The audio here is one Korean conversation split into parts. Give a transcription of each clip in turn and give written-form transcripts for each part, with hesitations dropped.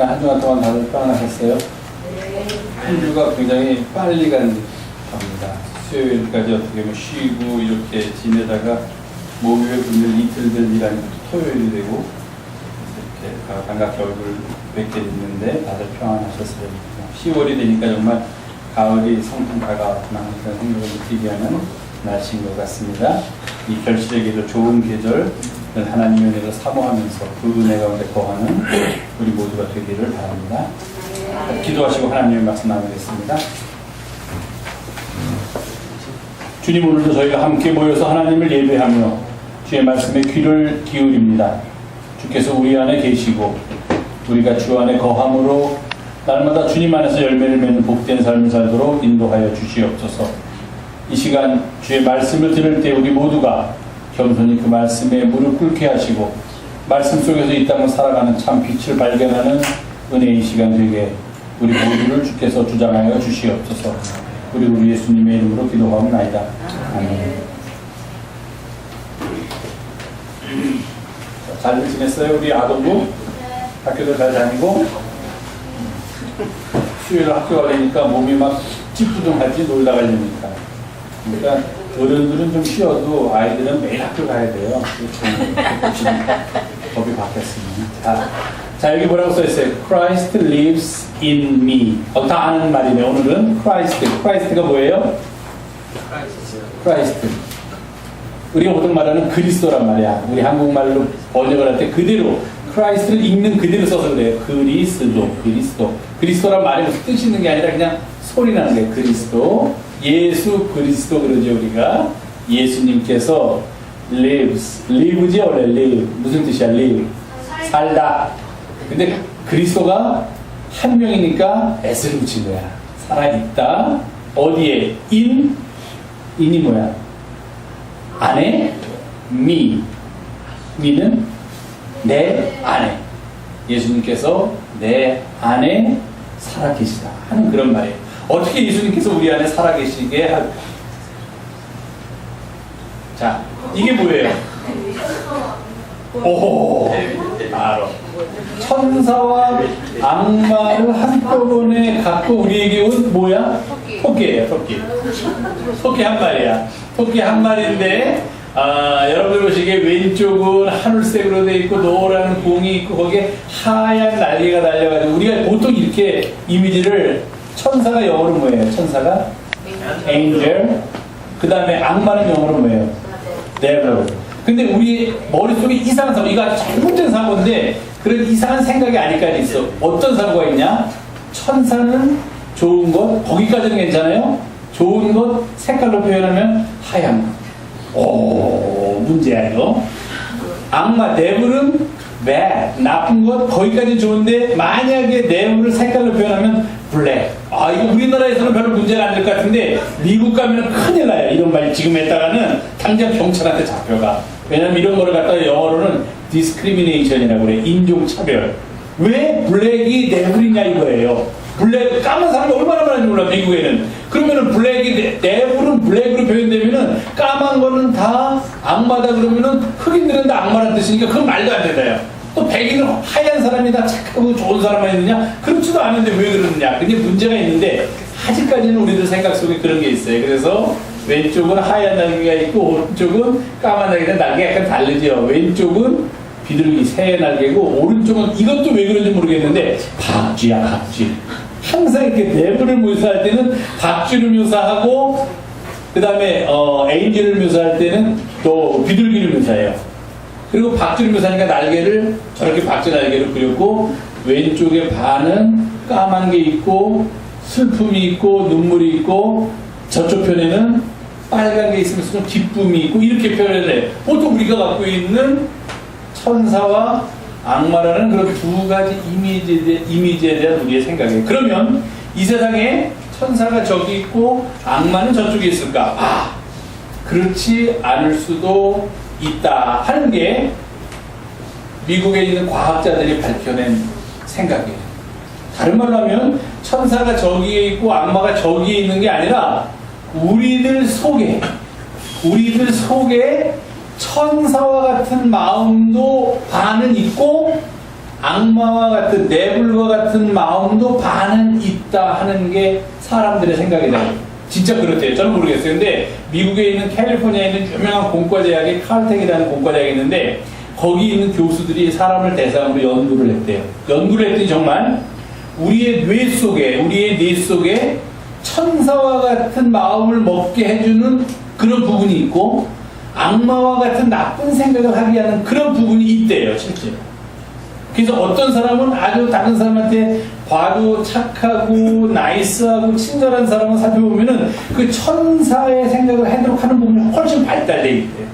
한 주간 동안 다들 평안하셨어요? 한 주가 굉장히 빨리 갑니다. 수요일까지 어떻게 보면 쉬고 이렇게 지내다가 목요일, 금요일 이틀들 일하는 것도 토요일이 되고 이렇게 반갑게 얼굴 뵙게 됐는데 다들 평안하셨어요. 10월이 되니까 정말 가을이 성큼 다가왔구나 그런 생각을 느끼게 하는 날씨인 것 같습니다. 이 결실의 계절, 좋은 계절 하나님의 은혜를 사모하면서 그 은혜 가운데 거하는 우리 모두가 되기를 바랍니다. 기도하시고 하나님의 말씀 나누겠습니다. 주님, 오늘도 저희가 함께 모여서 하나님을 예배하며 주의 말씀에 귀를 기울입니다. 주께서 우리 안에 계시고 우리가 주 안에 거함으로 날마다 주님 안에서 열매를 맺는 복된 삶을 살도록 인도하여 주시옵소서. 이 시간 주의 말씀을 들을 때 우리 모두가 겸손히 그 말씀에 무릎 꿇게 하시고 말씀 속에서 이 땅을 살아가는 참 빛을 발견하는 은혜의 시간 되게 우리 모두를 주께서 주장하여 주시옵소서. 우리 예수님의 이름으로 기도하옵나이다. 아멘. 잘 지냈어요? 우리 아동부? 학교도 잘 다니고? 수요일 학교 가려니까 몸이 막 찌뿌둥하지 놀다 가려니까. 그러니까 어른들은 좀 쉬어도 아이들은 매일 학교 가야 돼요. 법이 바뀌었습니다. 자, 여기 뭐라고 써있어요? Christ lives in me. 다 아는 말이네. 오늘은 Christ가 뭐예요? Christ. 우리가 보통 말하는 그리스도란 말이야. 우리 한국말로 번역을 할 때 그대로 Christ를 읽는 그대로 써서 그래요. 그리스도. 그리스도란 말이 무슨 뜻이 있는 게 아니라 그냥 소리 나는 거예요. 그리스도. 예수 그리스도 그러죠. 우리가 예수님께서 live지 원래 live. 무슨 뜻이야? live. 살다. 근데 그리스도가 한 명이니까 s를 붙인 거야. 살아있다. 어디에? in이 뭐야? 안에? me는 내 안에. 예수님께서 내 안에 살아계시다 하는 그런 말이에요. 어떻게 예수님께서 우리 안에 살아계시게 할까? 자, 이게 뭐예요? 오, 알아. 천사와 악마를 한꺼번에 갖고 우리에게 온 뭐야? 토끼예요. 토끼 한 마리야. 토끼 한 마리인데 여러분들 보시기에 왼쪽은 하늘색으로 되어 있고 노란 공이 있고 거기에 하얀 날개가 달려가지고 우리가 보통 이렇게 이미지를 천사가 영어로 뭐예요? 천사가 angel. 그 다음에 악마는 영어로 뭐예요? devil. 근데 우리 머릿속에 이상한 사고, 이거 잘못된 사고인데 그런 이상한 생각이 아직까지 있어. 어떤 사고가 있냐? 천사는 좋은 것, 거기까지는 괜찮아요. 좋은 것 색깔로 표현하면 하얀 것. 오, 문제야 이거. 악마 devil은 bad, 나쁜 것 거기까지는 좋은데 만약에 devil을 색깔로 표현하면 black. 이거 우리나라에서는 별로 문제가 안 될 것 같은데 미국 가면 큰일 나요. 이런 말 지금 했다가는 당장 경찰한테 잡혀가. 왜냐면 이런 거를 갖다가 영어로는 discrimination이라고 그래. 인종차별. 왜 블랙이 데블이냐 이거예요. 블랙, 까만 사람이 얼마나 많은지 몰라 미국에는. 그러면은 데블은 블랙으로 표현되면은 까만 거는 다 악마다 그러면은 흑인들은 다 악마라는 뜻이니까 그건 말도 안 된다요. 또 백인은 하얀 사람이 다 착하고 좋은 사람만 있느냐? 그렇지도 않은데 왜 그러느냐? 근데 문제가 있는데 아직까지는 우리들 생각 속에 그런 게 있어요. 그래서 왼쪽은 하얀 날개가 있고 오른쪽은 까만 날개가 약간 다르죠. 왼쪽은 비둘기 새 날개고 오른쪽은 이것도 왜 그런지 모르겠는데 박쥐야. 항상 이렇게 내부를 묘사할 때는 박쥐를 묘사하고 그 다음에 에인젤을 묘사할 때는 또 비둘기를 묘사해요. 그리고 박쥐를 묘사하니까 날개를 저렇게 박쥐 날개를 그렸고 왼쪽에 반은 까만 게 있고 슬픔이 있고 눈물이 있고 저쪽 편에는 빨간 게 있으면서 좀 기쁨이 있고 이렇게 표현을 해. 보통 우리가 갖고 있는 천사와 악마라는 그런 두 가지 이미지에 대한 우리의 생각이에요. 그러면 이 세상에 천사가 저기 있고 악마는 저쪽에 있을까? 그렇지 않을 수도 있다 하는 게 미국에 있는 과학자들이 밝혀낸 생각이에요. 다른 말로 하면 천사가 저기에 있고 악마가 저기에 있는 게 아니라 우리들 속에 천사와 같은 마음도 반은 있고 악마와 같은 내불과 같은 마음도 반은 있다 하는 게 사람들의 생각이다. 진짜 그렇대요. 저는 모르겠어요. 근데 미국에 있는 캘리포니아에 있는 유명한 공과대학에 칼텍이라는 공과대학이 있는데 거기 있는 교수들이 사람을 대상으로 연구를 했대요. 연구를 했더니 정말 우리의 뇌 속에 천사와 같은 마음을 먹게 해주는 그런 부분이 있고 악마와 같은 나쁜 생각을 하게 하는 그런 부분이 있대요. 실제로. 그래서 어떤 사람은 아주 다른 사람한테 바로 착하고 나이스하고 친절한 사람을 살펴보면은 그 천사의 생각을 하도록 하는 부분이 훨씬 발달되어 있대요.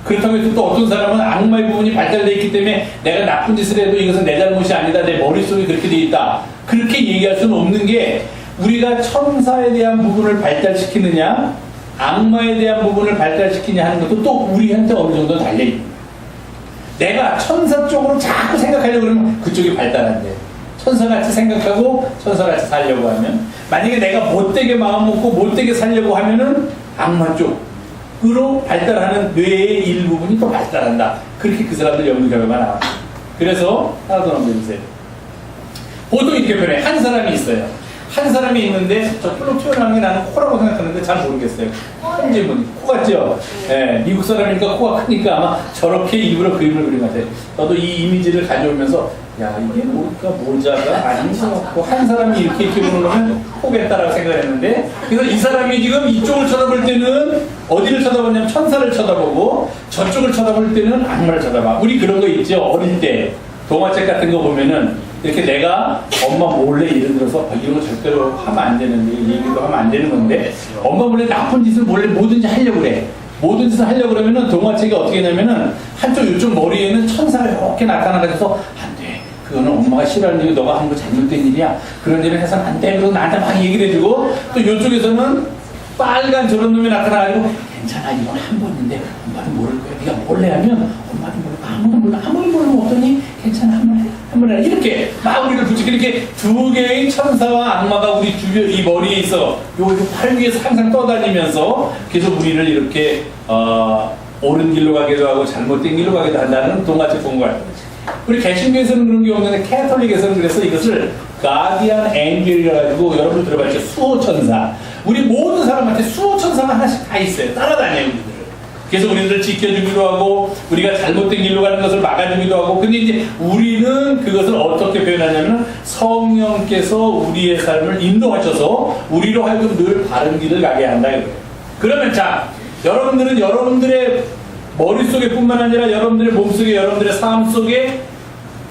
그렇다고 해서 또 어떤 사람은 악마의 부분이 발달되어 있기 때문에 내가 나쁜 짓을 해도 이것은 내 잘못이 아니다. 내 머릿속에 그렇게 되어 있다. 그렇게 얘기할 수는 없는 게 우리가 천사에 대한 부분을 발달시키느냐 악마에 대한 부분을 발달시키냐 하는 것도 또 우리한테 어느 정도 달려있는 거예요. 내가 천사 쪽으로 자꾸 생각하려고 그러면 그쪽이 발달한대. 천사같이 생각하고 천사같이 살려고 하면 만약에 내가 못되게 마음 먹고 못되게 살려고 하면은 악마 쪽으로 발달하는 뇌의 일부분이 또 발달한다. 그렇게 그 사람들 연구 결과가 나와요. 그래서 하나 더 넘겨주세요. 보통 이렇게 표현해. 한 사람이 있어요. 한 사람이 있는데 저 풀로 튀어나오는 게 나는 코라고 생각하는데 잘 모르겠어요. 현지분 코 같죠? 네, 미국 사람이니까 코가 크니까 아마 저렇게 일부러 그림을 그린 것 같아요. 저도 이 이미지를 가져오면서 야 이게 뭘까 모자가 아닌 것 같고 한 사람이 이렇게 보는 거면 코겠다라고 생각했는데 그래서 이 사람이 지금 이쪽을 쳐다볼 때는 어디를 쳐다보냐면 천사를 쳐다보고 저쪽을 쳐다볼 때는 악마를 쳐다봐. 우리 그런 거 있죠. 어릴 때 동화책 같은 거 보면은 이렇게 내가 엄마 몰래 예를 들어서 이런 거 절대로 하면 안 되는데 얘기도 하면 안 되는 건데 엄마 몰래 나쁜 짓을 몰래 뭐든지 하려고 그래. 모든 짓을 하려고 그러면은 동화책이 어떻게 되냐면은 한쪽 이쪽 머리에는 천사가 이렇게 나타나가지고 안 돼. 그거는 엄마가 싫어하는 일이 너가 한 거 잘못된 일이야. 그런 일을 해서는 안 돼. 그러고 나한테 막 얘기를 해주고 또 이쪽에서는 빨간 저런 놈이 나타나가지고 괜찮아 이건 한 번인데 엄마도 모를 거야. 네가 몰래 하면 엄마도 모르고 아무도 모르고 없더니 괜찮아 한번 해. 이렇게 막 우리를 붙이고 이렇게 두 개의 천사와 악마가 우리 주변 이 머리에 있어 요 팔 위에서 항상 떠다니면서 계속 우리를 이렇게 옳은 길로 가기도 하고 잘못된 길로 가기도 한다는 동화책 본 거예요. 우리 개신교에서는 그런 게 없는데 캐톨릭에서는 그래서 이것을 가디안 앵겔이라 가지고 여러분 들어봤죠? 수호천사. 우리 모든 사람한테 수호천사가 하나씩 다 있어요. 따라다녀요 우리들을. 그래서 우리들을 지켜주기도 하고 우리가 잘못된 길로 가는 것을 막아주기도 하고 근데 이제 우리는 그것을 어떻게 표현하냐면 성령께서 우리의 삶을 인도하셔서 우리로 하여금 늘 바른 길을 가게 한다 이거예요. 그러면 자 여러분들은 여러분들의 머릿속에 뿐만 아니라 여러분들의 몸속에 여러분들의 삶 속에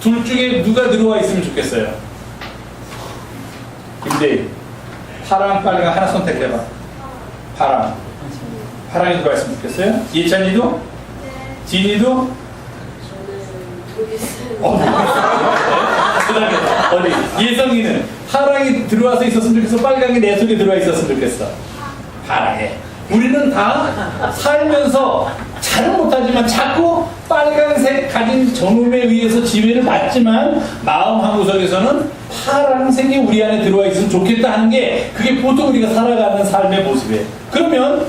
둘 중에 누가 들어와 있으면 좋겠어요. 근데 파랑 빨강 하나 선택해봐. 파랑이 들어와 있으면 좋겠어요? 예찬이도? 진이도? 그다음에 어디? 예성이는 파랑이 들어와서 있었으면 좋겠어? 빨강이 내 속에 들어와 있었으면 좋겠어? 파랑에. 우리는 다 살면서 잘은 못하지만 자꾸 빨간색 가진 정음에 의해서 지배를 받지만 마음 한구석에서는 파란색이 우리 안에 들어와 있으면 좋겠다 하는 게 그게 보통 우리가 살아가는 삶의 모습이에요. 그러면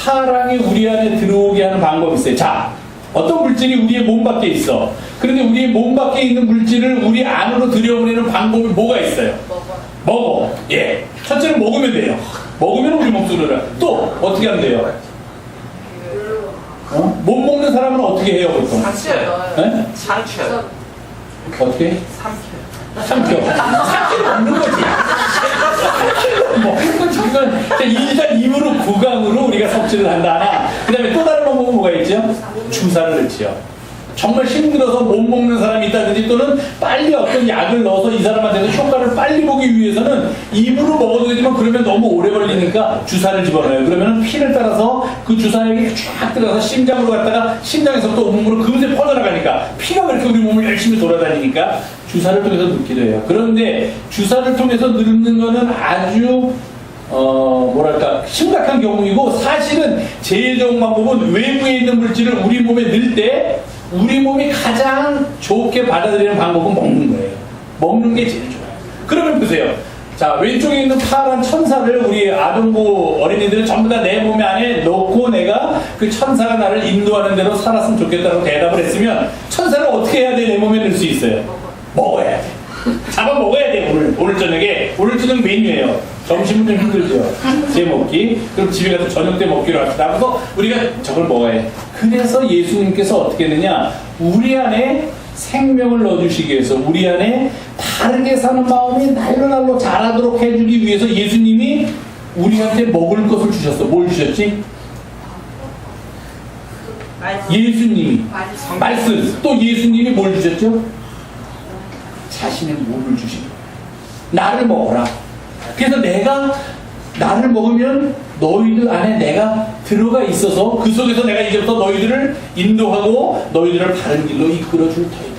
파랑이 우리 안에 들어오게 하는 방법이 있어요. 자, 어떤 물질이 우리의 몸 밖에 있어. 그런데 우리의 몸 밖에 있는 물질을 우리 안으로 들여보내는 방법이 뭐가 있어요? 먹어. 예. 첫째는 먹으면 돼요. 먹으면 우리 몸속으로 들어가. 또 어떻게 하면 돼요? 못 먹는 사람은 어떻게 해요 보통? 삼켜요. 네? 삼켜요. 어떻게? 삼켜 먹는 거지. 먹는 거지. 그건 일단 입으로 구강으로 우리가 섭취를 한다. 그 다음에 또 다른 방법은 뭐가 있죠? 주사를 넣지요. 정말 힘들어서 못 먹는 사람이 있다든지 또는 빨리 어떤 약을 넣어서 이 사람한테는 효과를 빨리 보기 위해서는 입으로 먹어도 되지만 그러면 너무 오래 걸리니까 주사를 집어넣어요. 그러면 피를 따라서 그 주사액이 쫙 들어가서 심장으로 갔다가 심장에서 또 몸으로 금세 퍼져나가니까 피가 그렇게 우리 몸을 열심히 돌아다니니까 주사를 통해서 넣기도 해요. 그런데 주사를 통해서 넣는 거는 아주 뭐랄까 심각한 경우이고 사실은 제일 좋은 방법은 외부에 있는 물질을 우리 몸에 넣을 때 우리 몸이 가장 좋게 받아들이는 방법은 먹는 거예요. 먹는 게 제일 좋아요. 그러면 보세요. 자, 자, 왼쪽에 있는 파란 천사를 우리 아동부 어린이들은 전부 다 내 몸 안에 넣고 내가 그 천사가 나를 인도하는 대로 살았으면 좋겠다고 대답을 했으면 천사를 어떻게 해야 돼? 내 몸에 넣을 수 있어요? 먹어야 돼. 잡아 먹어야 돼. 오늘 저녁에. 오늘 저녁 메뉴예요. 점심은 좀 힘들죠. 제 먹기. 그럼 집에 가서 저녁 때 먹기로 합시다. 그래서 우리가 저걸 먹어야 해. 그래서 예수님께서 어떻게 했느냐? 우리 안에 생명을 넣어주시기 위해서 우리 안에 바르게 사는 마음이 날로 자라도록 해주기 위해서 예수님이 우리한테 먹을 것을 주셨어. 뭘 주셨지? 예수님이 말씀. 또 예수님이 뭘 주셨죠? 자신의 몸을 주신 거예요. 나를 먹어라. 그래서 내가 나를 먹으면 너희들 안에 내가 들어가 있어서 그 속에서 내가 이제부터 너희들을 인도하고 너희들을 바른 길로 이끌어 줄 터이다.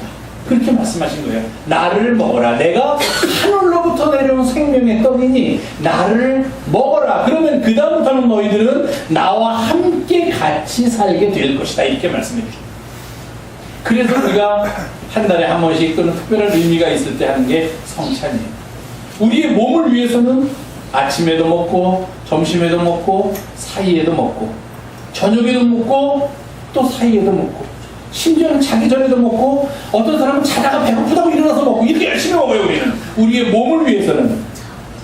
그렇게 말씀하신 거예요. 나를 먹어라. 내가 하늘로부터 내려온 생명의 떡이니 나를 먹어라. 그러면 그 다음부터는 너희들은 나와 함께 같이 살게 될 것이다. 이렇게 말씀해 주십니다. 그래서 우리가 한 달에 한 번씩 또는 특별한 의미가 있을 때 하는 게 성찬이에요. 우리의 몸을 위해서는 아침에도 먹고 점심에도 먹고 사이에도 먹고 저녁에도 먹고 또 사이에도 먹고 심지어는 자기 전에도 먹고 어떤 사람은 자다가 배고프다고 일어나서 먹고 이렇게 열심히 먹어요. 우리는 우리의 몸을 위해서는.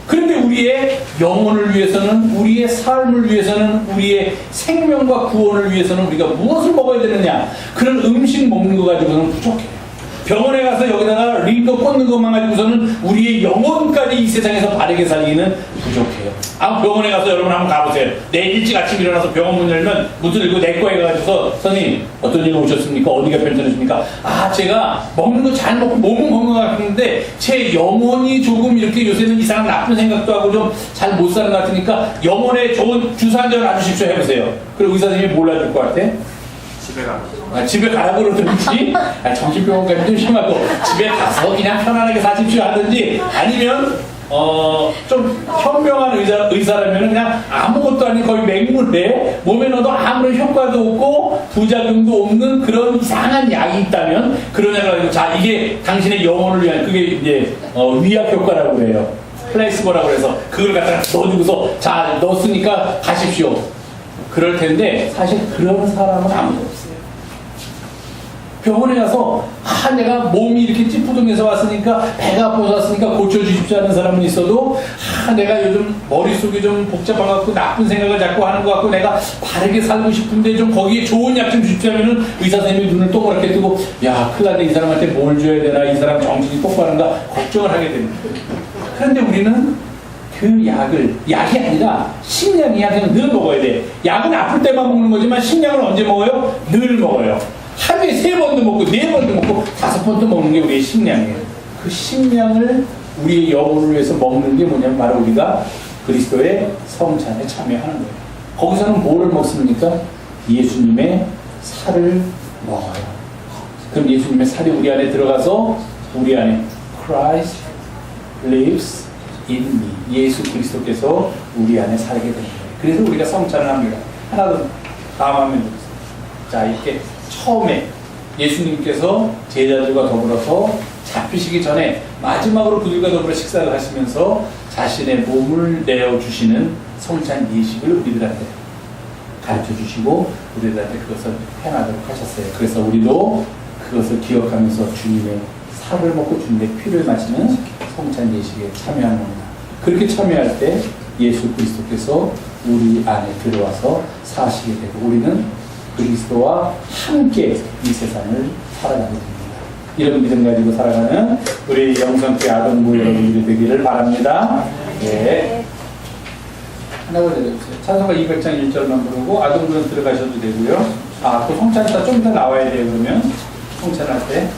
그런데 우리의 영혼을 위해서는 우리의 삶을 위해서는 우리의 생명과 구원을 위해서는 우리가 무엇을 먹어야 되느냐. 그런 음식 먹는 거 가지고는 부족해요. 병원에 가서 여기다가 링거 꽂는 것만 가지고서는 우리의 영혼까지 이 세상에서 바르게 살기는 부족해요. 병원에 가서 여러분 한번 가보세요. 내일 일찍 아침 일어나서 병원 문 열면 문을 열고 내과에 가가지고서 선생님 어떤 일로 오셨습니까? 어디가 편찮으십니까? 제가 먹는 거 잘 먹고 몸은 건강한데 제 영혼이 조금 이렇게 요새는 이상한 나쁜 생각도 하고 좀 잘 못 사는 것 같으니까 영혼에 좋은 주사 한 잔 놔주십시오 해보세요. 그럼 의사 선생님이 몰라줄 것 같아? 집에 가라고 그러든지 정신병원까지 좀 심하고 집에 가서 그냥 편안하게 사십시오 하든지 아니면 좀 현명한 의사라면 그냥 아무것도 아닌 거의 맹물에 몸에 넣어도 아무런 효과도 없고 부작용도 없는 그런 이상한 약이 있다면 그런 약을 가지고 자 이게 당신의 영혼을 위한 그게 이제 위약 효과라고 해요. 플레이스버라고 해서 그걸 갖다가 넣어주고서 자 넣었으니까 가십시오. 그럴 텐데 사실 그런 사람은 아무도 없어요. 병원에 가서 내가 몸이 이렇게 찌뿌둥해서 왔으니까 배가 아파서 왔으니까 고쳐주십시오 하는 사람은 있어도 내가 요즘 머릿속이 좀 복잡해갖고 나쁜 생각을 자꾸 하는 것 같고 내가 바르게 살고 싶은데 좀 거기에 좋은 약 좀 주십시오 하면은 의사 선생님이 눈을 동그랗게 뜨고 야 큰일 났네 이 사람한테 뭘 줘야 되나 이 사람 정신이 똑바른가 걱정을 하게 됩니다. 그런데 우리는 그 약이 아니라 식량이야. 그냥 늘 먹어야 돼. 약은 아플 때만 먹는 거지만 식량은 언제 먹어요? 늘 먹어요. 하루에 3번도 먹고 4번도 먹고 5번도 먹는 게 우리의 식량이에요. 그 식량을 우리의 영혼을 위해서 먹는 게 뭐냐면 바로 우리가 그리스도의 성찬에 참여하는 거예요. 거기서는 뭐를 먹습니까? 예수님의 살을 먹어요. 그럼 예수님의 살이 우리 안에 들어가서 우리 안에 Christ lives in me. 예수 그리스도께서 우리 안에 살게 됩니다. 그래서 우리가 성찬을 합니다. 하나 더 다음 화면 보세요. 자 이렇게 처음에 예수님께서 제자들과 더불어서 잡히시기 전에 마지막으로 그들과 더불어 식사를 하시면서 자신의 몸을 내어주시는 성찬 예식을 우리들한테 가르쳐 주시고 우리들한테 그것을 행하도록 하셨어요. 그래서 우리도 그것을 기억하면서 주님의 살을 먹고 주님의 피를 마시는 성찬 예식에 참여하는 겁니다. 그렇게 참여할 때 예수 그리스도께서 우리 안에 들어와서 사시게 되고 우리는 그리스도와 함께 이 세상을 살아가게 됩니다. 이런 믿음 가지고 살아가는 우리 영성교회 아동부 여러분들이 되기를 바랍니다. 네. 하나 더 드려주세요. 찬송가 200장 1절만 부르고 아동부는 들어가셔도 되고요. 또 성찬이다 좀 더 나와야 돼요. 그러면 성찬할 때.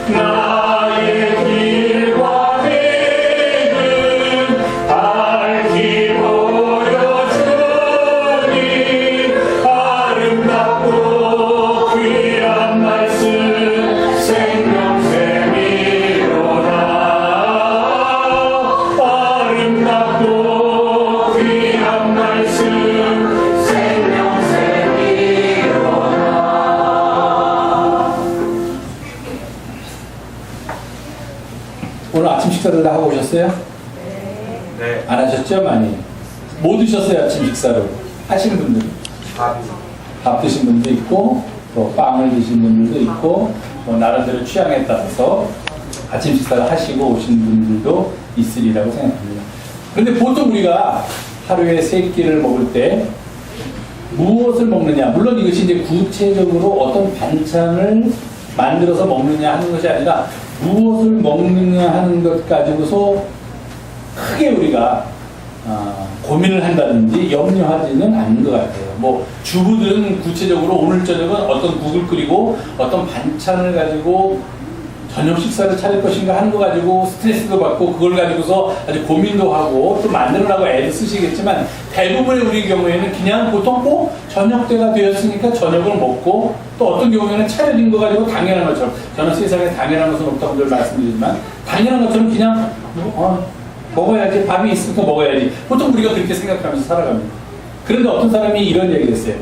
나의 길과 아침 식사를 다 하고 오셨어요? 네. 안 하셨죠? 많이. 뭐 드셨어요? 아침 식사로? 하시는 분들? 밥 드신 분도 있고, 또 빵을 드신 분들도 있고, 뭐 나름대로 취향에 따라서 아침 식사를 하시고 오신 분들도 있으리라고 생각합니다. 그런데 보통 우리가 하루에 3끼를 먹을 때 무엇을 먹느냐, 물론 이것이 이제 구체적으로 어떤 반찬을 만들어서 먹느냐 하는 것이 아니라 무엇을 먹느냐 하는 것 가지고서 크게 우리가 고민을 한다든지 염려하지는 않는 것 같아요. 뭐 주부들은 구체적으로 오늘 저녁은 어떤 국을 끓이고 어떤 반찬을 가지고 저녁 식사를 차릴 것인가 하는 거 가지고 스트레스도 받고 그걸 가지고서 아주 고민도 하고 또 만들으라고 애를 쓰시겠지만 대부분의 우리 경우에는 그냥 보통 뭐 저녁 때가 되었으니까 저녁을 먹고 또 어떤 경우에는 차려진 거 가지고 당연한 것처럼, 저는 세상에 당연한 것은 없다고 늘 말씀드리지만 당연한 것처럼 그냥 먹어야지, 밥이 있으니까 먹어야지, 보통 우리가 그렇게 생각하면서 살아갑니다. 그런데 어떤 사람이 이런 얘기를 했어요.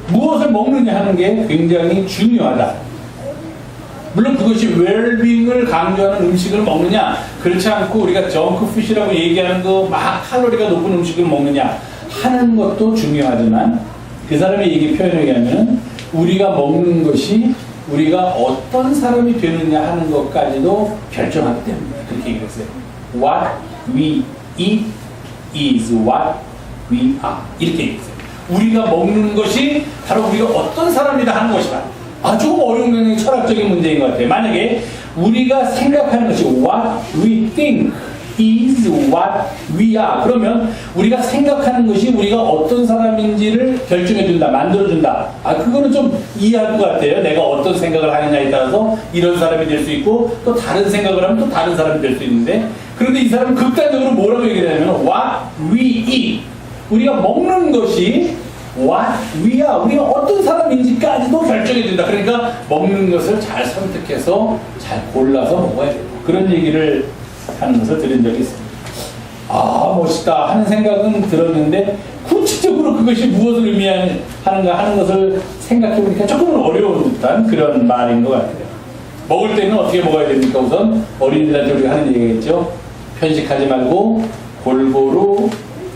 무엇을 먹느냐 하는 게 굉장히 중요하다. 물론 그것이 웰빙을 강조하는 음식을 먹느냐, 그렇지 않고 우리가 정크푸시라고 얘기하는 거 막 칼로리가 높은 음식을 먹느냐 하는 것도 중요하지만 그 사람의 얘기 표현에 의하면 우리가 먹는 것이 우리가 어떤 사람이 되느냐 하는 것까지도 결정하기 때문에 그렇게 얘기했어요. What we eat is what we are. 이렇게 얘기했어요. 우리가 먹는 것이 바로 우리가 어떤 사람이다 하는 것이다. 조금 어려운 굉장히 철학적인 문제인 것 같아요. 만약에 우리가 생각하는 것이 what we think is what we are, 그러면 우리가 생각하는 것이 우리가 어떤 사람인지를 결정해준다, 만들어준다. 그거는 좀 이해할 것 같아요. 내가 어떤 생각을 하느냐에 따라서 이런 사람이 될 수 있고 또 다른 생각을 하면 또 다른 사람이 될 수 있는데, 그런데 이 사람은 극단적으로 뭐라고 얘기를 하냐면 what we eat, 우리가 먹는 것이 what we are, 우리가 어떤 사람인지까지도 결정해준다. 그러니까 먹는 것을 잘 선택해서 잘 골라서 먹어야 된다. 그런 얘기를 하는 것을 들은 적이 있습니다. 멋있다 하는 생각은 들었는데 구체적으로 그것이 무엇을 의미하는가 하는 것을 생각해 보니까 조금은 어려운 듯한 그런 말인 것 같아요. 먹을 때는 어떻게 먹어야 됩니까? 우선 어린이들한테 우리가 하는 얘기가 있죠. 편식하지 말고 골고루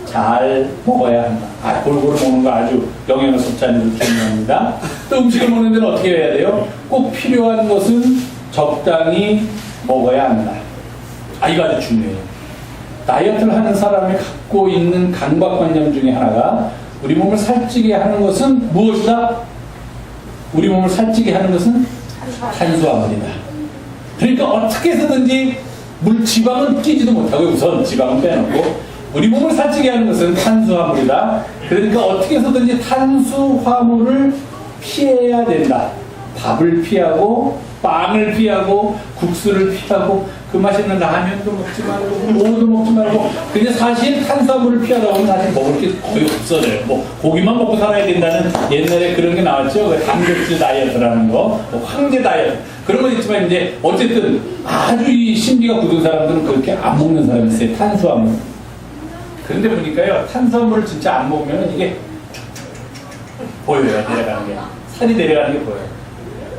잘 먹어야 한다. 골고루 먹는 거 아주 영양을 섭취하는 게 중요합니다. 또 음식을 먹는 데는 어떻게 해야 돼요? 꼭 필요한 것은 적당히 먹어야 한다. 이거 아주 중요해요. 다이어트를 하는 사람이 갖고 있는 강박관념 중에 하나가 우리 몸을 살찌게 하는 것은 무엇이다? 우리 몸을 살찌게 하는 것은 탄수화물이다. 그러니까 어떻게 해서든지 지방은 끼지도 못하고 우선 지방은 빼놓고 우리 몸을 살찌게 하는 것은 탄수화물이다. 그러니까 어떻게 해서든지 탄수화물을 피해야 된다. 밥을 피하고 빵을 피하고 국수를 피하고 그 맛있는 라면도 먹지 말고 뭐도 먹지 말고, 근데 사실 탄수화물을 피하다 보면 사실 먹을 게 거의 없어져요. 뭐 고기만 먹고 살아야 된다는 옛날에 그런 게 나왔죠. 그 단백질 다이어트라는 거, 황제 다이어트 그런 건 있지만 이제 어쨌든 아주 이 신비가 굳은 사람들은 그렇게 안 먹는 사람이 있어요. 탄수화물. 그런데 보니까요, 탄수화물을 진짜 안 먹으면 이게 쭉쭉쭉쭉 보여요. 내려가는 게, 살이 내려가는 게 보여요.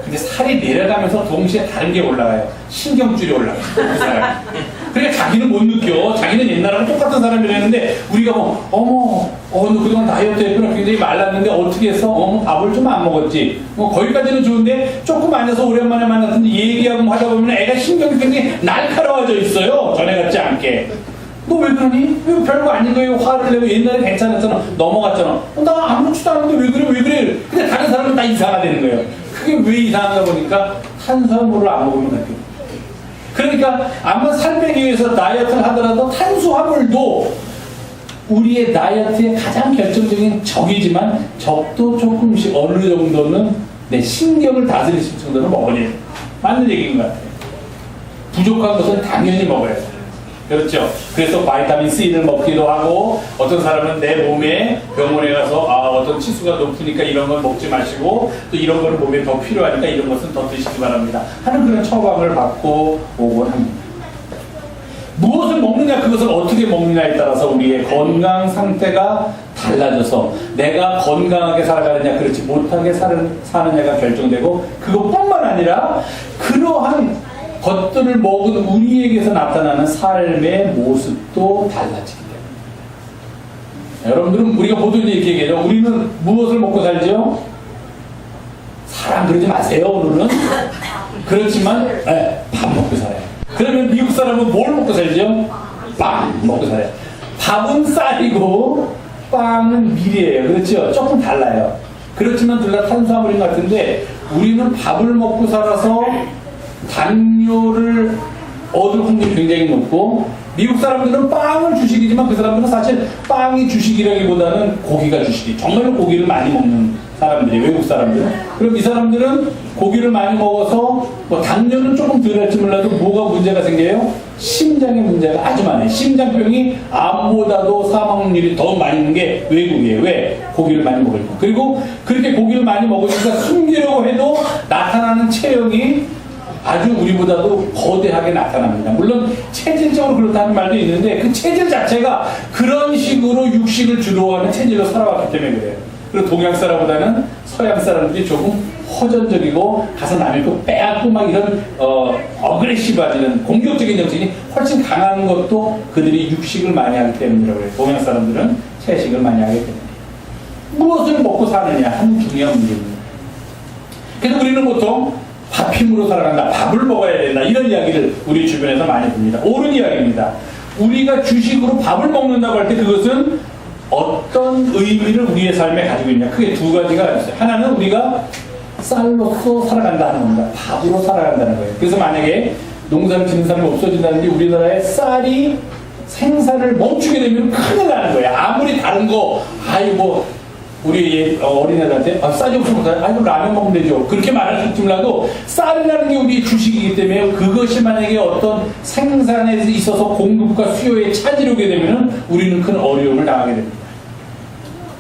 근데 살이 내려가면서 동시에 다른 게 올라가요. 신경줄이 올라가요. 그 사람이. 그러니까 자기는 못 느껴. 자기는 옛날하고 똑같은 사람이랬는데 우리가 너 그동안 다이어트 했구나. 굉장히 말랐는데 어떻게 해서 밥을 좀 안 먹었지. 거기까지는 좋은데 조금 앉아서 오랜만에 만났는데 얘기하고 하다 보면 애가 신경이 굉장히 날카로워져 있어요. 전에 같지 않게. 너 왜 그러니? 왜 별거 아닌 거예요? 화를 내고 옛날에 괜찮았잖아. 넘어갔잖아. 나 아무렇지도 않은데 왜 그래? 근데 다른 사람은 다 이상하가 되는 거예요. 그게 왜 이상한가 보니까 탄수화물을 안 먹으면 그래요. 그러니까 아마 살 빼기 위해서 다이어트를 하더라도 탄수화물도 우리의 다이어트의 가장 결정적인 적이지만 적도 조금씩 어느 정도는 내 신경을 다스릴 수 있는 정도는 먹어야 돼요. 맞는 얘기인 것 같아요. 부족한 것은 당연히 먹어야 돼요. 그렇죠. 그래서 바이타민 C를 먹기도 하고, 어떤 사람은 내 몸에 병원에 가서 어떤 치수가 높으니까 이런 걸 먹지 마시고 또 이런 거는 몸에 더 필요하니까 이런 것은 더 드시기 바랍니다 하는 그런 처방을 받고 오곤 합니다. 무엇을 먹느냐, 그것을 어떻게 먹느냐에 따라서 우리의 건강 상태가 달라져서 내가 건강하게 살아가느냐 그렇지 못하게 사느냐가 결정되고, 그것뿐만 아니라 그러한 것들을 먹은 우리에게서 나타나는 삶의 모습도 달라지기 때문에. 여러분들은 우리가 보통 이렇게 얘기해요. 우리는 무엇을 먹고 살죠? 사람 그러지 마세요, 오늘은. 그렇지만, 네, 밥 먹고 살아요. 그러면 미국 사람은 뭘 먹고 살죠? 빵 먹고 살아요. 밥은 쌀이고, 빵은 밀이에요. 그렇죠? 조금 달라요. 그렇지만 둘 다 탄수화물인 것 같은데, 우리는 밥을 먹고 살아서 당뇨를 얻을 확률이 굉장히 높고, 미국 사람들은 빵을 주식이지만 그 사람들은 사실 빵이 주식이라기보다는 고기가 주식이, 정말로 고기를 많이 먹는 사람들이에요, 외국 사람들은. 그럼 이 사람들은 고기를 많이 먹어서 뭐 당뇨는 조금 덜 할지 몰라도 뭐가 문제가 생겨요? 심장의 문제가 아주 많아요. 심장병이 암보다도 사망률이 더 많이 있는 게 외국이에요. 왜? 고기를 많이 먹으니까. 그리고 그렇게 고기를 많이 먹으니까 숨기려고 해도 나타나는 체형이 아주 우리보다도 거대하게 나타납니다. 물론 체질적으로 그렇다는 말도 있는데 그 체질 자체가 그런 식으로 육식을 주로 하는 체질로 살아왔기 때문에 그래요. 그리고 동양 사람보다는 서양 사람들이 조금 허전적이고 가서 남의 거 빼앗고 막 이런 어그레시브하지는 공격적인 정신이 훨씬 강한 것도 그들이 육식을 많이 하기 때문이라고 해요. 동양 사람들은 채식을 많이 하기 때문에. 무엇을 먹고 사느냐 하는 중요한 문제입니다. 그래서 우리는 보통 밥 힘으로 살아간다, 밥을 먹어야 된다, 이런 이야기를 우리 주변에서 많이 듭니다. 옳은 이야기입니다. 우리가 주식으로 밥을 먹는다고 할 때 그것은 어떤 의미를 우리의 삶에 가지고 있냐, 크게 두 가지가 있어요. 하나는 우리가 쌀로서 살아간다 하는 겁니다. 밥으로 살아간다는 거예요. 그래서 만약에 농사를 짓는 사람이 없어진다는데 우리나라에 쌀이 생산을 멈추게 되면 큰일 나는 거예요. 아무리 다른 거, 우리 어린애들한테 쌀이 없으면 라면 먹으면 되죠. 그렇게 말할 수 있지만도 쌀이라는 게 우리 주식이기 때문에 그것이 만약에 어떤 생산에 있어서 공급과 수요에 차질이 오게 되면 우리는 큰 어려움을 당하게 됩니다.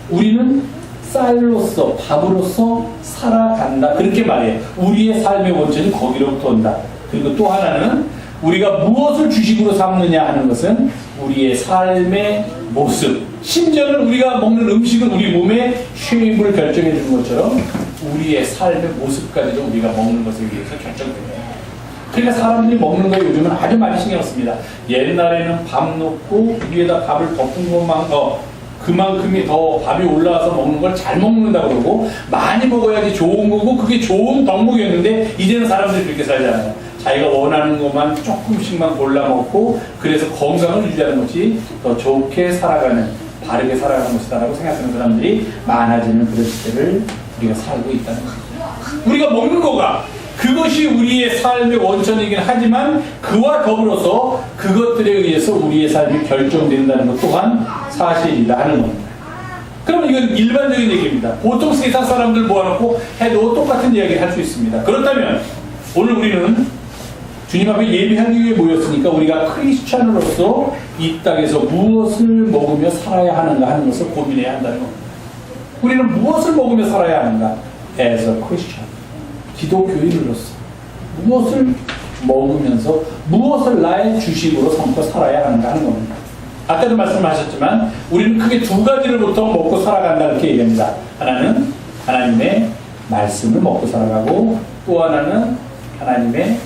우리는 쌀로서, 밥으로서 살아간다, 그렇게 말해요. 우리의 삶의 원천이 거기로부터 온다. 그리고 또 하나는 우리가 무엇을 주식으로 삼느냐 하는 것은 우리의 삶의 모습, 심지어는 우리가 먹는 음식은 우리 몸의 쉐입을 결정해 주는 것처럼 우리의 삶의 모습까지도 우리가 먹는 것에 의해서 결정됩니다. 그러니까 사람들이 먹는 거에 요즘은 아주 많이 신경 씁니다. 옛날에는 밥 넣고 위에다 밥을 덮은 것만 그만큼이 더 밥이 올라와서 먹는 걸 잘 먹는다고 그러고, 많이 먹어야지 좋은 거고 그게 좋은 덕목이었는데 이제는 사람들이 그렇게 살잖아요. 자기가 원하는 것만 조금씩만 골라 먹고 그래서 건강을 유지하는 것이 더 좋게 살아가는, 바르게 살아가는 것이다라고 생각하는 사람들이 많아지는 그런 시대를 우리가 살고 있다는 거죠. 우리가 먹는 거가 그것이 우리의 삶의 원천이긴 하지만 그와 더불어서 그것들에 의해서 우리의 삶이 결정된다는 것 또한 사실이다 하는 겁니다. 그럼 이건 일반적인 얘기입니다. 보통 세상 사람들 모아놓고 해도 똑같은 이야기를 할 수 있습니다. 그렇다면 오늘 우리는 주님 앞에 예배하기 위해 모였으니까 우리가 크리스찬으로서 이 땅에서 무엇을 먹으며 살아야 하는가 하는 것을 고민해야 한다는 겁니다. 우리는 무엇을 먹으며 살아야 하는가? As a Christian. 기독교인으로서 무엇을 먹으면서 무엇을 나의 주식으로 삼고 살아야 하는가 하는 겁니다. 아까도 말씀하셨지만 우리는 크게 두 가지를 보통 먹고 살아간다 이렇게 얘기합니다. 하나는 하나님의 말씀을 먹고 살아가고, 또 하나는 하나님의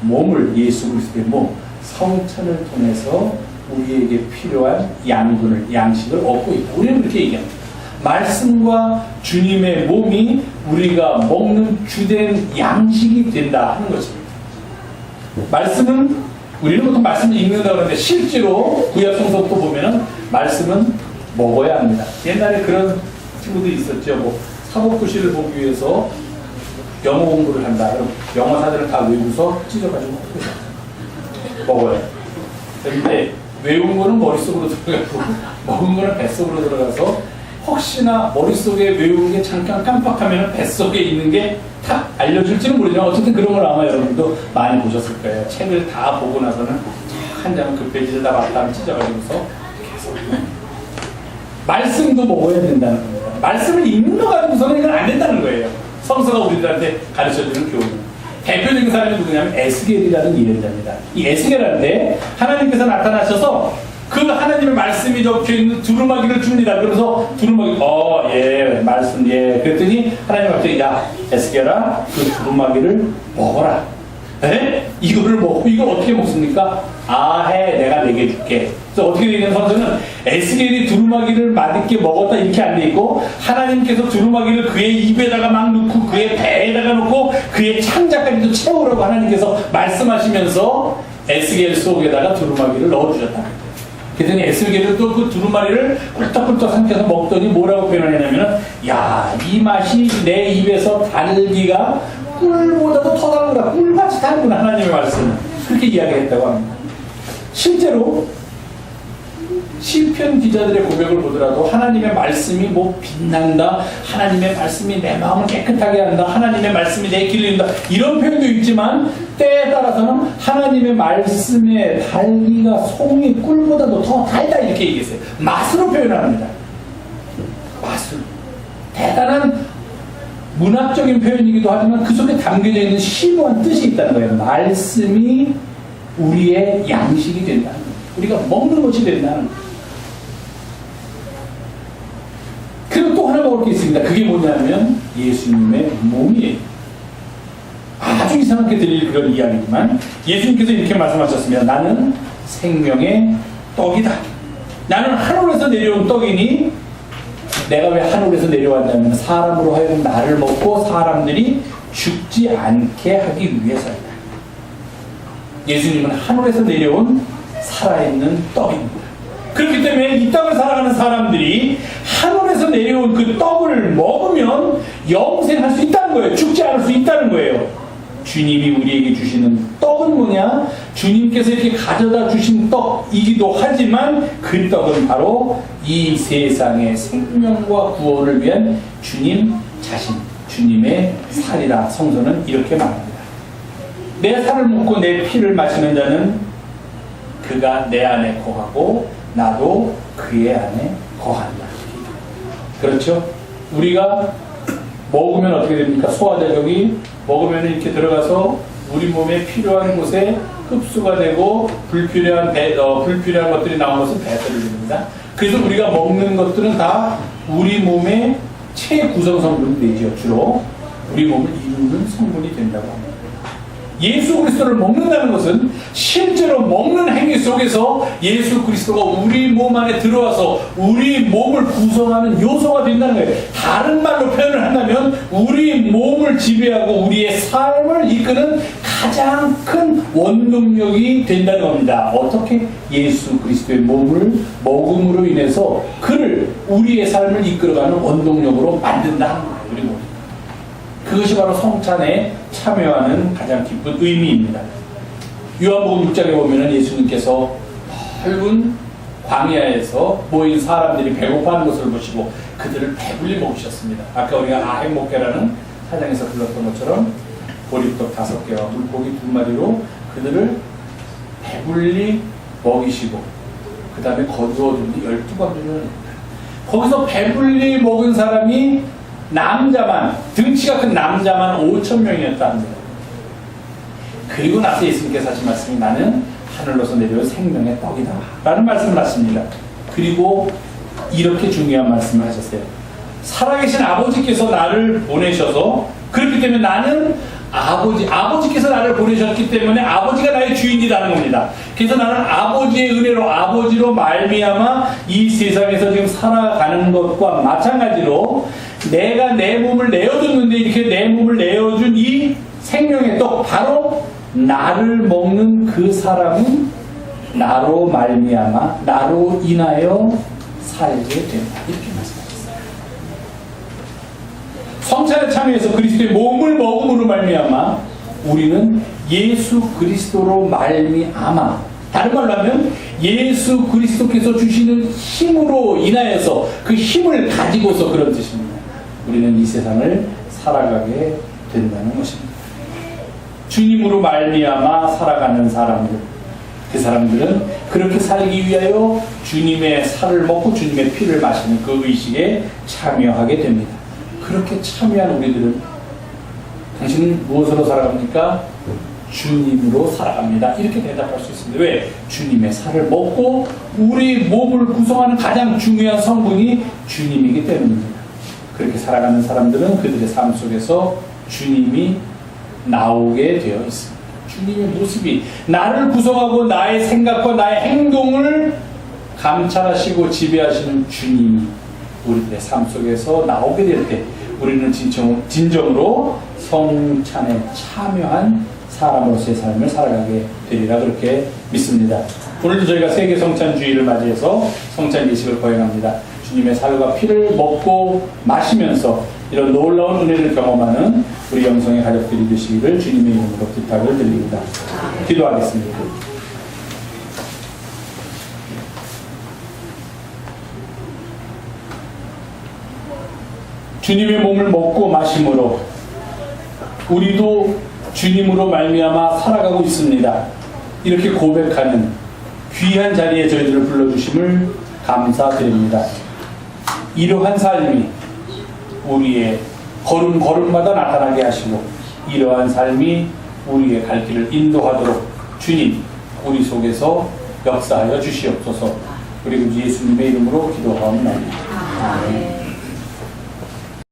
몸을, 예수 그리스도의 몸, 성천을 통해서 우리에게 필요한 양식을 얻고 있다. 우리는 그렇게 얘기합니다. 말씀과 주님의 몸이 우리가 먹는 주된 양식이 된다 하는 것입니다. 말씀은, 우리는 보통 말씀을 읽는다고 하는데 실제로 구약 성서부터 보면은 말씀은 먹어야 합니다. 옛날에 그런 친구들이 있었죠. 사법고시를 보기 위해서 영어 공부를 한다. 그럼 영어 사전을 다 외우고서 찢어가지고 먹어요. 그런데 외운 거는 머릿속으로 들어가고 먹은 거는 뱃속으로 들어가서 혹시나 머릿속에 외운 게 잠깐 깜빡하면 뱃속에 있는 게 탁 알려줄지는 모르지만 어쨌든 그런 걸 아마 여러분도 많이 보셨을 거예요. 책을 다 보고 나서는 한 장은 그 페이지를 다 맞다 찢어가지고서 계속 말씀도 먹어야 된다는 겁니다. 말씀을 읽는 거 가지고서는 이건 안 된다는 거예요. 성서가 우리들한테 가르쳐주는 교훈. 대표적인 사람이 누구냐면 에스겔이라는 예언자입니다. 이 에스겔한테 하나님께서 나타나셔서 그 하나님의 말씀이 적혀있는 두루마기를 줍니다. 그래서 두루마기, 말씀, 그랬더니 하나님 갑자기, 야, 에스겔아, 그 두루마기를 먹어라. 에? 이거를 먹고 이걸 어떻게 먹습니까? 내가 내게 줄게. 그래서 어떻게 되냐면 선생은 에스겔이 두루마기를 맛있게 먹었다 이렇게 안 돼 있고 하나님께서 두루마기를 그의 입에다가 막 넣고 그의 배에다가 넣고 그의 창자까지도 채우라고 하나님께서 말씀하시면서 에스겔 속에다가 두루마기를 넣어주셨다. 그랬더니 에스겔은 또 그 두루마리를 꿀떡꿀떡 삼켜서 먹더니 뭐라고 표현하냐면은 이 맛이 내 입에서 달기가 꿀보다도 더 달구나. 꿀같이 달구나. 하나님의 말씀은 그렇게 이야기했다고 합니다. 실제로 시편 기자들의 고백을 보더라도 하나님의 말씀이 빛난다, 하나님의 말씀이 내 마음을 깨끗하게 한다, 하나님의 말씀이 내 길을 인다 이런 표현도 있지만 때에 따라서는 하나님의 말씀의 달기가 송이 꿀보다도 더 달다 이렇게 얘기했어요. 맛으로 표현합니다. 맛으로. 대단한 문학적인 표현이기도 하지만 그 속에 담겨져 있는 심오한 뜻이 있다는 거예요. 말씀이 우리의 양식이 된다는 거예요. 우리가 먹는 것이 된다는 거예요. 그리고 또 하나 먹을 게 있습니다. 그게 뭐냐면 예수님의 몸이에요. 아주 이상하게 들릴 그런 이야기지만 예수님께서 이렇게 말씀하셨습니다. 나는 생명의 떡이다. 나는 하늘에서 내려온 떡이니 내가 왜 하늘에서 내려왔냐면 사람으로 하여금 나를 먹고 사람들이 죽지 않게 하기 위해서이다. 예수님은 하늘에서 내려온 살아있는 떡입니다. 그렇기 때문에 이 땅을 살아가는 사람들이 하늘에서 내려온 그 떡을 먹으면 영생할 수 있다는 거예요. 죽지 않을 수 있다는 거예요. 주님이 우리에게 주시는 떡은 뭐냐? 주님께서 이렇게 가져다 주신 떡이기도 하지만 그 떡은 바로 이 세상의 생명과 구원을 위한 주님 자신, 주님의 살이라. 성서는 이렇게 말합니다. 내 살을 먹고 내 피를 마시는 자는 그가 내 안에 거하고 나도 그의 안에 거한다. 그렇죠? 우리가 먹으면 어떻게 됩니까? 소화자족이 먹으면 이렇게 들어가서 우리 몸에 필요한 곳에 흡수가 되고 불필요한 것들이 나온 것은 배설이 됩니다. 그래서 우리가 먹는 것들은 다 우리 몸의 최구성 성분이 되죠. 주로 우리 몸을 이루는 성분이 된다고 합니다. 예수 그리스도를 먹는다는 것은 실제로 먹는 행위 속에서 예수 그리스도가 우리 몸 안에 들어와서 우리 몸을 구성하는 요소가 된다는 거예요. 다른 말로 표현을 한다면 우리 몸을 지배하고 우리의 삶을 이끄는 가장 큰 원동력이 된다는 겁니다. 어떻게? 예수 그리스도의 몸을 먹음으로 인해서 그를 우리의 삶을 이끌어가는 원동력으로 만든다는 거예요. 우리 몸. 그것이 바로 성찬에 참여하는 가장 깊은 의미입니다. 요한복음 6장에 보면 예수님께서 넓은 광야에서 모인 사람들이 배고파하는 것을 보시고 그들을 배불리 먹이셨습니다. 아까 우리가 아행목회라는 사장에서 불렀던 것처럼 보리떡 5개와 물고기 2마리로 그들을 배불리 먹이시고 그 다음에 거두어 준 뒤 12광주를 거기서 배불리 먹은 사람이 남자만, 등치가 큰 남자만 5,000명이었다 합니다. 그리고 나서 예수님께서 하신 말씀이 나는 하늘로서 내려온 생명의 떡이다 라는 말씀을 하십니다. 그리고 이렇게 중요한 말씀을 하셨어요. 살아계신 아버지께서 나를 보내셔서 그렇기 때문에 나는 아버지께서 나를 보내셨기 때문에 아버지가 나의 주인이라는 겁니다. 그래서 나는 아버지의 은혜로 아버지로 말미암아 이 세상에서 지금 살아가는 것과 마찬가지로 내가 내 몸을 내어줬는데 이렇게 내 몸을 내어준 이 생명의 떡 바로 나를 먹는 그 사람은 나로 말미암아 나로 인하여 살게 된다 이렇게 말씀하셨어요. 성찬에 참여해서 그리스도의 몸을 먹음으로 말미암아 우리는 예수 그리스도로 말미암아 다른 말로 하면 예수 그리스도께서 주시는 힘으로 인하여서 그 힘을 가지고서 그런 뜻입니다. 우리는 이 세상을 살아가게 된다는 것입니다. 주님으로 말미암아 살아가는 사람들, 그 사람들은 그렇게 살기 위하여 주님의 살을 먹고 주님의 피를 마시는 그 의식에 참여하게 됩니다. 그렇게 참여한 우리들은 당신은 무엇으로 살아갑니까? 주님으로 살아갑니다. 이렇게 대답할 수 있습니다. 왜? 주님의 살을 먹고 우리 몸을 구성하는 가장 중요한 성분이 주님이기 때문입니다. 그렇게 살아가는 사람들은 그들의 삶 속에서 주님이 나오게 되어 있습니다. 주님의 모습이 나를 구성하고 나의 생각과 나의 행동을 감찰하시고 지배하시는 주님이 우리들의 삶 속에서 나오게 될 때 우리는 진정으로 성찬에 참여한 사람으로서의 삶을 살아가게 되리라 그렇게 믿습니다. 오늘도 저희가 세계 성찬 주일을 맞이해서 성찬 예식을 거행합니다. 주님의 살과 피를 먹고 마시면서 이런 놀라운 은혜를 경험하는 우리 영성의 가족들이 되시기를 주님의 이름으로 부탁을 드립니다. 기도하겠습니다. 주님의 몸을 먹고 마심으로 우리도 주님으로 말미암아 살아가고 있습니다. 이렇게 고백하는 귀한 자리에 저희들을 불러주심을 감사드립니다. 이러한 삶이 우리의 걸음걸음마다 나타나게 하시고 이러한 삶이 우리의 갈 길을 인도하도록 주님 우리 속에서 역사하여 주시옵소서. 그리고 예수님의 이름으로 기도하옵나이다. 아멘.